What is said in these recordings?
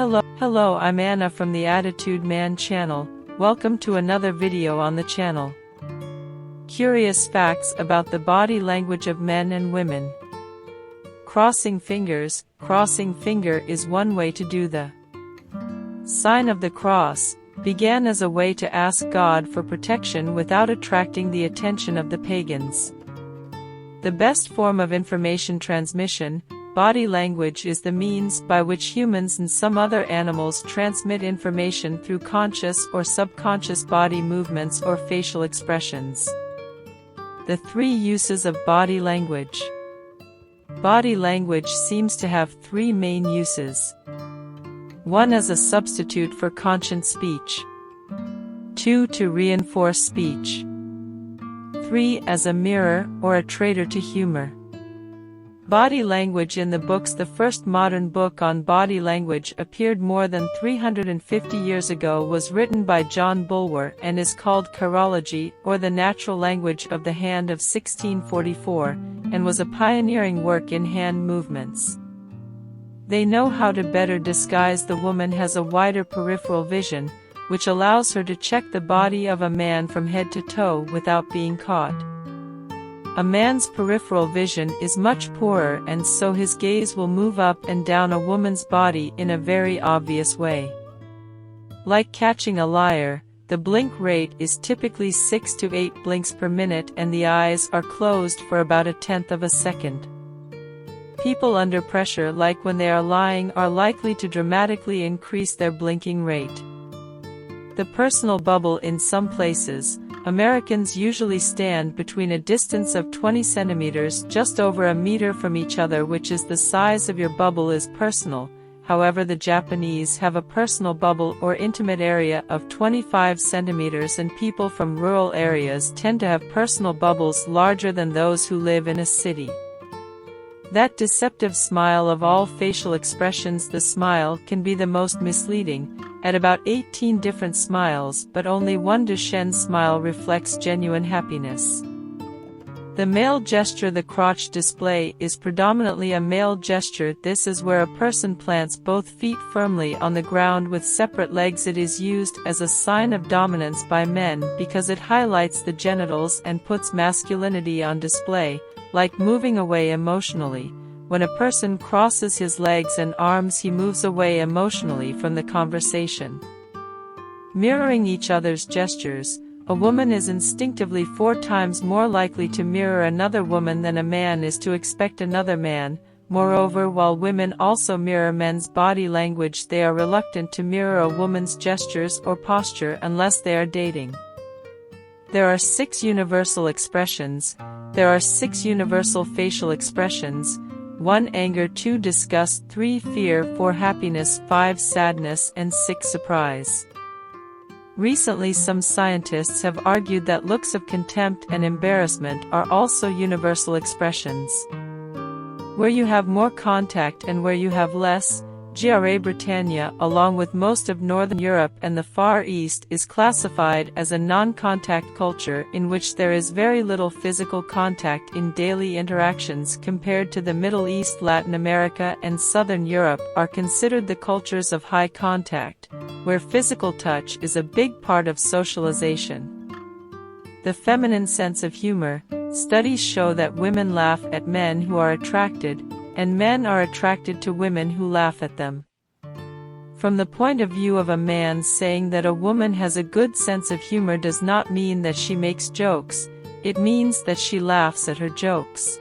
Hello, I'm Anna from the Attitude Man channel. Welcome to another video on the channel. Curious facts about the body language of men and women. Crossing fingers. Crossing finger is one way to do the sign of the cross. Began as a way to ask God for protection without attracting the attention of the pagans. The best form of information transmission, body language, is the means by which humans and some other animals transmit information through conscious or subconscious body movements or facial expressions. The three uses of body language. Body language seems to have three main uses. 1. As a substitute for conscious speech. 2. To reinforce speech. 3. As a mirror or a traitor to humor. Body language in the books. The first modern book on body language appeared more than 350 years ago, was written by John Bulwer and is called Chirology, or the Natural Language of the Hand, of 1644, and was a pioneering work in hand movements. They know how to better disguise. The woman has a wider peripheral vision, which allows her to check the body of a man from head to toe without being caught. A man's peripheral vision is much poorer, and so his gaze will move up and down a woman's body in a very obvious way. Like catching a liar, the blink rate is typically 6 to 8 blinks per minute, and the eyes are closed for about a tenth of a second. People under pressure, like when they are lying, are likely to dramatically increase their blinking rate. The personal bubble. In some places, Americans usually stand between a distance of 20 centimeters, just over a meter from each other, which is the size of your bubble is personal. However, the Japanese have a personal bubble or intimate area of 25 centimeters, and people from rural areas tend to have personal bubbles larger than those who live in a city. That deceptive smile of all facial expressions, the smile can be the most misleading. At about 18 different smiles, but only one Duchenne smile reflects genuine happiness. The male gesture. The crotch display is predominantly a male gesture. This is where a person plants both feet firmly on the ground with separate legs. It is used as a sign of dominance by men because it highlights the genitals and puts masculinity on display, like moving away emotionally. When a person crosses his legs and arms, he moves away emotionally from the conversation. Mirroring each other's gestures. A woman is instinctively 4 times more likely to mirror another woman than a man is to expect another man. Moreover, while women also mirror men's body language, they are reluctant to mirror a woman's gestures or posture unless they are dating. There are 6 universal expressions. There are 6 universal facial expressions. 1. Anger, 2. Disgust, 3. Fear, 4. Happiness, 5. Sadness, and 6. Surprise. Recently, some scientists have argued that looks of contempt and embarrassment are also universal expressions. Where you have more contact and where you have less. Gran Britannia, along with most of Northern Europe and the Far East, is classified as a non-contact culture in which there is very little physical contact in daily interactions compared to the Middle East. Latin America and Southern Europe are considered the cultures of high contact, where physical touch is a big part of socialization. The feminine sense of humor. Studies show that women laugh at men who are attracted, and men are attracted to women who laugh at them. From the point of view of a man, saying that a woman has a good sense of humor does not mean that she makes jokes, it means that she laughs at her jokes.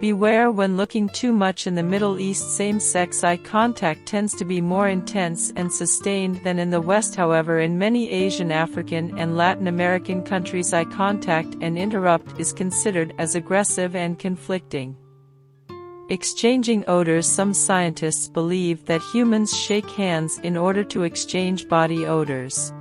Beware when looking too much. In the Middle East, same-sex eye contact tends to be more intense and sustained than in the West. However, in many Asian, African, and Latin American countries, eye contact and interrupt is considered as aggressive and conflicting. Exchanging odors. Some scientists believe that humans shake hands in order to exchange body odors.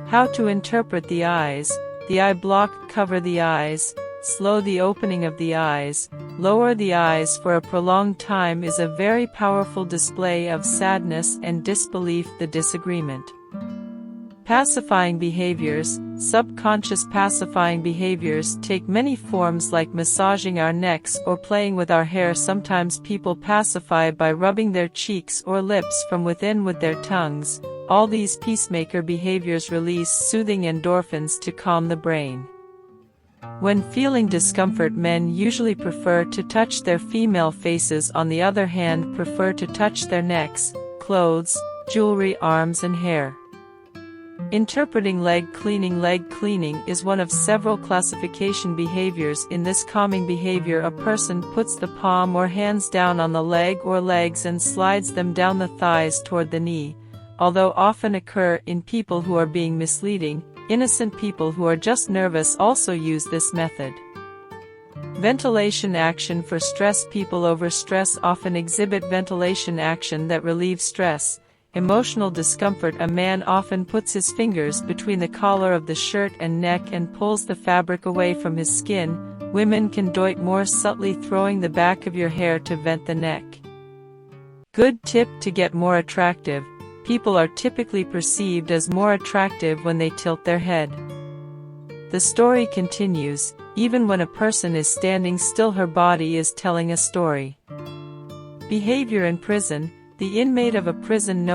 How to interpret the eyes. The eye block. Cover the eyes. Slow the opening of the eyes. Lower the eyes for a prolonged time is a very powerful display of sadness and disbelief. The disagreement. Pacifying behaviors. Subconscious pacifying behaviors take many forms, like massaging our necks or playing with our hair. Sometimes people pacify by rubbing their cheeks or lips from within with their tongues. All these peacemaker behaviors release soothing endorphins to calm the brain. When feeling discomfort, men usually prefer to touch their female faces. On the other hand, prefer to touch their necks, clothes, jewelry, arms and hair. Interpreting leg cleaning. Leg cleaning is one of several classification behaviors. In this calming behavior, a person puts the palm or hands down on the leg or legs and slides them down the thighs toward the knee. Although often occur in people who are being misleading, innocent people who are just nervous also use this method. Ventilation action for stress. People over stress often exhibit ventilation action that relieves stress. Emotional discomfort. A man often puts his fingers between the collar of the shirt and neck and pulls the fabric away from his skin. Women can do it more subtly, throwing the back of your hair to vent the neck. Good tip to get more attractive. People are typically perceived as more attractive when they tilt their head. The story continues. Even when a person is standing still, her body is telling a story. Behavior in prison. The inmate of a prison